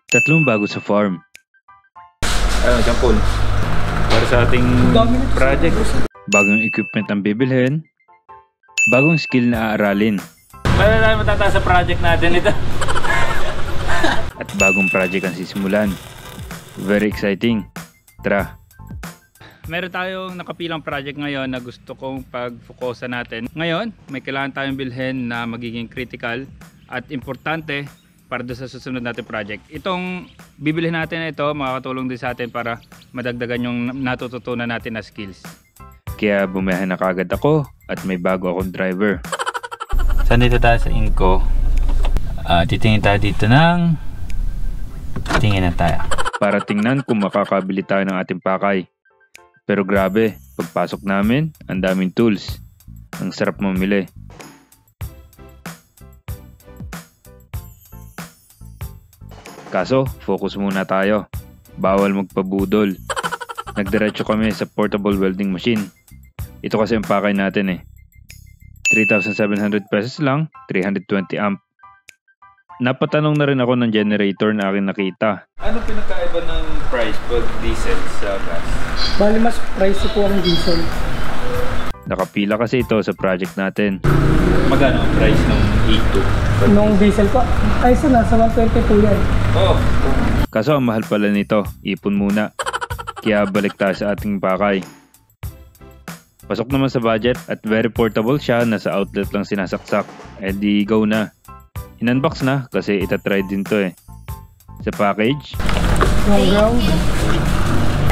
Tatlong bago sa farm. John Paul. Para sa ating project. Bagong equipment ang bibilhin. Bagong skill na aaralin. Wala na matataas sa project natin ito. At bagong project ang sisimulan. Very exciting. Tara! Meron tayong nakapilang project ngayon na gusto kong pag-focusan natin. Ngayon, may kailangan tayong bilhin na magiging critical at importante para doon sa susunod natin project. Itong bibilhin natin na ito, makakatulong din sa atin para madagdagan yung natututunan natin na skills. Kaya bumiyahe na kagad ako at may bago akong driver. Saan dito tayo sa Inco? Titingin tayo dito ng... Tingin na tayo. Para tingnan kung makakabili tayo ng ating pakay. Pero grabe, pagpasok namin, ang daming tools. Ang sarap mamili. Kaso, focus muna tayo. Bawal magpabudol. Nagdiretso kami sa portable welding machine. Ito kasi ang pakay natin eh. 3,700 pesos lang, 320 amp. Napatanong na rin ako ng generator na aking nakita. Ano pinakaiba ng price pag diesel sa gas? Bali mas pricey po ang diesel. Nakapila kasi ito sa project natin. Magkano ang price ng E2? Nung diesel po, ay sa nasa 120 po yan. Oh. Kaso ang mahal pala nito, ipon muna. Kaya balik tayo sa ating pakay. Pasok naman sa budget at very portable siya, nasa outlet lang sinasaksak. Eh di go na. In-unbox na kasi itatry din to eh. Sa package, Yung ground,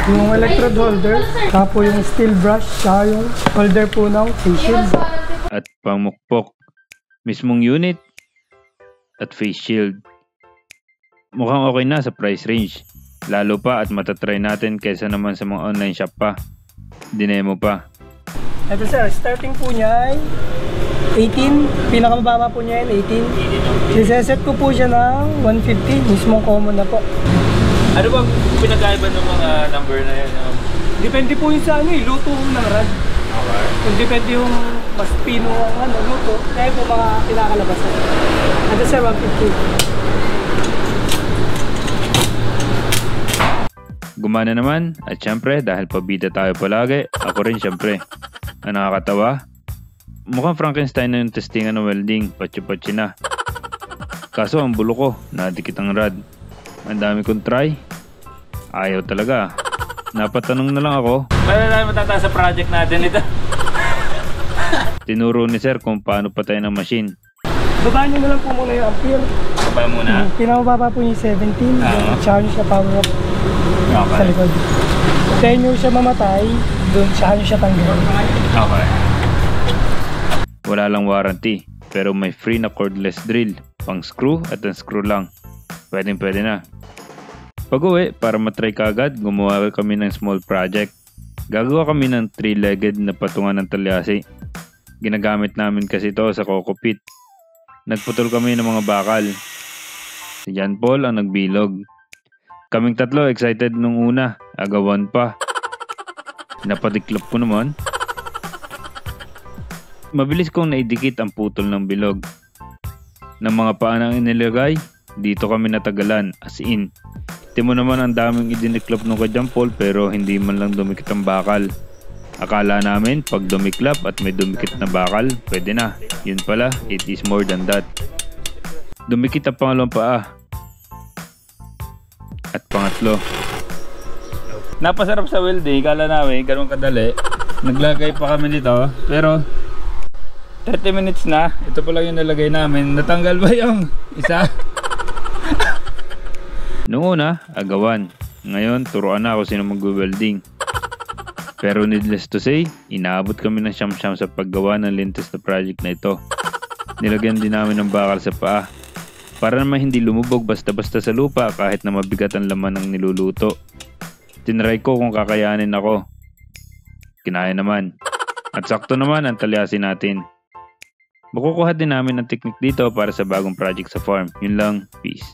yung electrode holder, tapos yung steel brush, saka yung holder po ng face shield. at pamukpok. Mismong unit at face shield. Mukhang okay na sa price range. Lalo pa at matatry natin kaysa naman sa mga online shop pa. Dinemo pa. Ito sir, starting po niya ay 18. Pinakamababa po niya ay 18. Siseset ko po siya ng 150. Mismong common na po. Ano bang pinagkaiba ng mga number na yan? Depende po yung sa ano, luto ng rad. Okay. Kung depende yung mas pino ang luto, kaya po mga pinakalabasan. Ito sir, 150. Gumana naman at syempre dahil pabida tayo palagi, ako rin syempre. Ang nakakatawa, mukhang Frankenstein na yung testingan ng welding, patsi-patsi na. Kaso ang bulo ko, nadikit ang rad. Ang dami kong try, ayaw talaga. Napatanong na lang ako. Wala na matataas sa project natin ito. Tinuro ni sir kung paano patayin ang machine. Babaan nyo na lang po muna yung ampere. Baba muna. Pinamababa po yung 17. Tsaka nyo siya power up sa Okay. likod. Kaya nyo siya mamatay, doon tsaka nyo siya tanggal. Okay. Wala lang warranty, pero may free na cordless drill, pang screw at unscrew lang. Pwede na. Pag-uwi, para matry kagad, gumawa kami ng small project. Gagawa kami ng 3-legged na patungan ng talyasi. Ginagamit namin kasi ito sa kokopit. Nagputol kami ng mga bakal. Si John Paul ang nagbilog. Kaming tatlo excited nung una, agawan pa. Napadiklop ko naman. Mabilis kong naidikit ang putol ng bilog. Ng mga paanang inilagay, dito kami natagalan, as in. Timo naman ang daming idiniklop nung kay John Paul pero hindi man lang dumikit ang bakal. Akala namin pag dumiklap at may dumikit na bakal, pwede na. Yun pala, it is more than that. Dumikit ang pangalawang paa. At pangatlo. Napasarap sa welding, kala namin ganun kadali. Naglagay pa kami nito, pero 30 minutes na, ito pa lang yung nalagay namin. Natanggal ba yung isa? Noong una, agawan. Ngayon, turuan na ako sino mag-welding. Pero needless to say, inaabot kami ng siyam-siyam sa paggawa ng lintis na project na ito. Nilagyan din namin ng bakal sa paa. Para naman hindi lumubog basta-basta sa lupa kahit na mabigat ang laman ng niluluto. Tinry ko kung kakayanin ako. Kinaya naman. At sakto naman ang talyasin natin. Makukuha din namin ang technique dito para sa bagong project sa farm. Yun lang, peace.